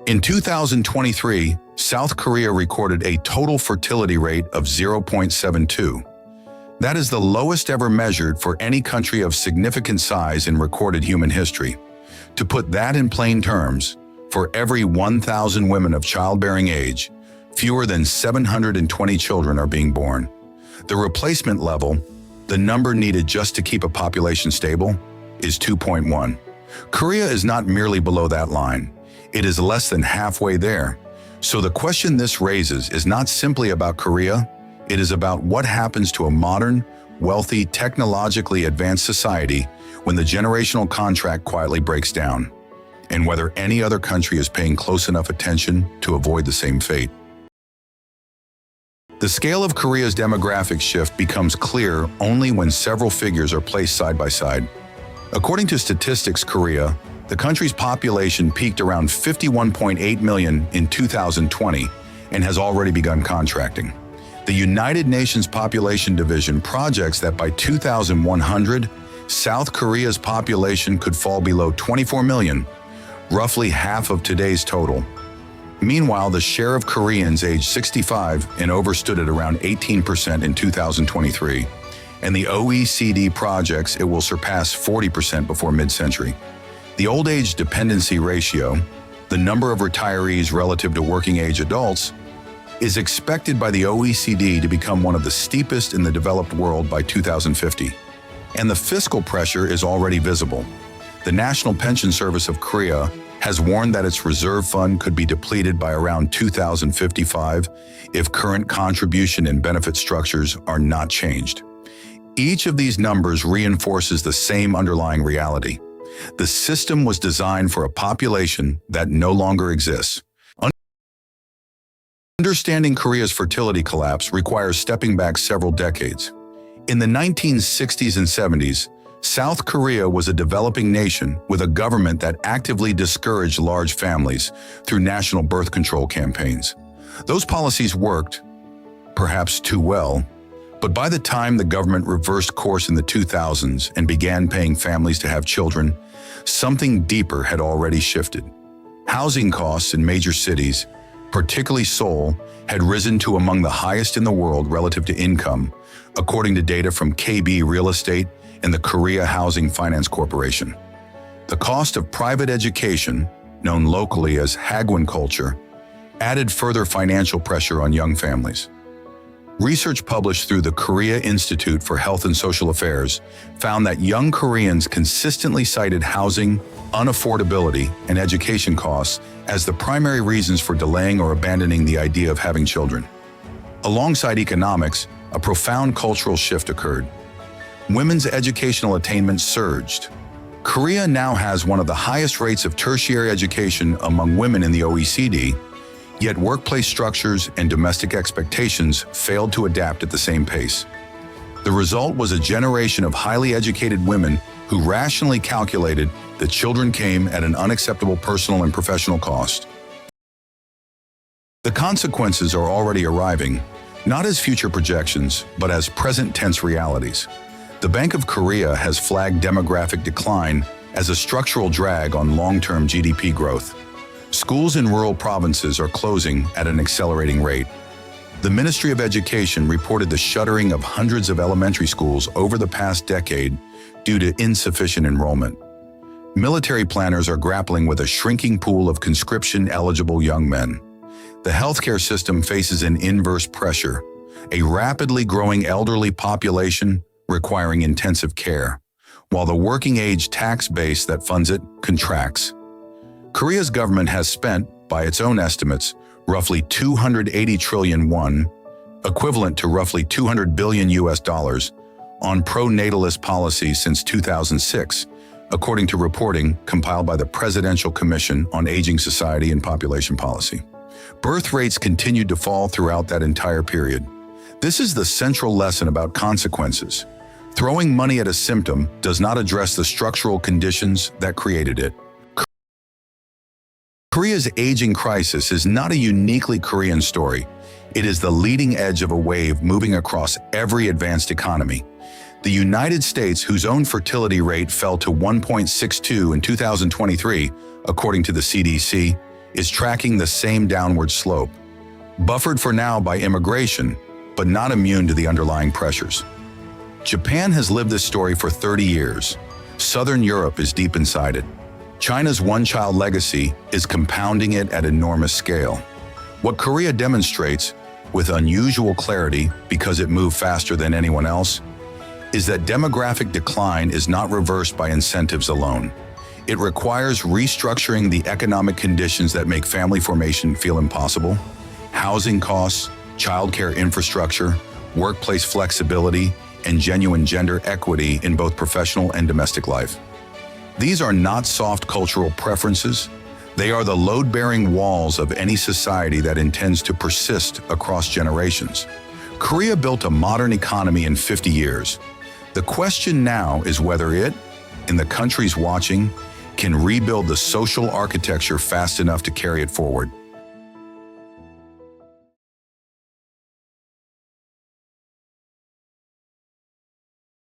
In 2023, South Korea recorded a total fertility rate of 0.72. That is the lowest ever measured for any country of significant size in recorded human history. To put that in plain terms, for every 1,000 women of childbearing age, fewer than 720 children are being born. The replacement level, the number needed just to keep a population stable, is 2.1. Korea is not merely below that line. It is less than halfway there. So the question this raises is not simply about Korea. It is about what happens to a modern, wealthy, technologically advanced society when the generational contract quietly breaks down, and whether any other country is paying close enough attention to avoid the same fate. The scale of Korea's demographic shift becomes clear only when several figures are placed side by side. According to Statistics Korea, the country's population peaked around 51.8 million in 2020 and has already begun contracting. The United Nations Population Division projects that by 2100, South Korea's population could fall below 24 million, roughly half of today's total. Meanwhile, the share of Koreans aged 65 and over stood at around 18% in 2023, and the OECD projects it will surpass 40% before mid-century. The old age dependency ratio, the number of retirees relative to working-age adults, is expected by the OECD to become one of the steepest in the developed world by 2050. And the fiscal pressure is already visible. The National Pension Service of Korea has warned that its reserve fund could be depleted by around 2055 if current contribution and benefit structures are not changed. Each of these numbers reinforces the same underlying reality. The system was designed for a population that no longer exists. Understanding Korea's fertility collapse requires stepping back several decades. In the 1960s and 70s, South Korea was a developing nation with a government that actively discouraged large families through national birth control campaigns. Those policies worked, perhaps too well, but by the time the government reversed course in the 2000s and began paying families to have children, something deeper had already shifted. Housing costs in major cities, particularly Seoul, had risen to among the highest in the world relative to income, according to data from KB Real Estate and the Korea Housing Finance Corporation. The cost of private education, known locally as Hagwon culture, added further financial pressure on young families. Research published through the Korea Institute for Health and Social Affairs found that young Koreans consistently cited housing, unaffordability, and education costs as the primary reasons for delaying or abandoning the idea of having children. Alongside economics, a profound cultural shift occurred. Women's educational attainment surged. Korea now has one of the highest rates of tertiary education among women in the OECD, yet workplace structures and domestic expectations failed to adapt at the same pace. The result was a generation of highly educated women who rationally calculated that children came at an unacceptable personal and professional cost. The consequences are already arriving, not as future projections, but as present-tense realities. The Bank of Korea has flagged demographic decline as a structural drag on long-term GDP growth. Schools in rural provinces are closing at an accelerating rate. The Ministry of Education reported the shuttering of hundreds of elementary schools over the past decade due to insufficient enrollment. Military planners are grappling with a shrinking pool of conscription-eligible young men. The healthcare system faces an inverse pressure, a rapidly growing elderly population requiring intensive care, while the working-age tax base that funds it contracts. Korea's government has spent, by its own estimates, roughly 280 trillion won, equivalent to roughly $200 billion on pro-natalist policies since 2006, according to reporting compiled by the Presidential Commission on Aging Society and Population Policy. Birth rates continued to fall throughout that entire period. This is the central lesson about consequences. Throwing money at a symptom does not address the structural conditions that created it. Korea's aging crisis is not a uniquely Korean story. It is the leading edge of a wave moving across every advanced economy. The United States, whose own fertility rate fell to 1.62 in 2023, according to the CDC, is tracking the same downward slope, buffered for now by immigration, but not immune to the underlying pressures. Japan has lived this story for 30 years. Southern Europe is deep inside it. China's one-child legacy is compounding it at enormous scale. What Korea demonstrates, with unusual clarity because it moved faster than anyone else, is that demographic decline is not reversed by incentives alone. It requires restructuring the economic conditions that make family formation feel impossible: housing costs, childcare infrastructure, workplace flexibility, and genuine gender equity in both professional and domestic life. These are not soft cultural preferences. They are the load-bearing walls of any society that intends to persist across generations. Korea built a modern economy in 50 years. The question now is whether it, in the countries watching, can rebuild the social architecture fast enough to carry it forward.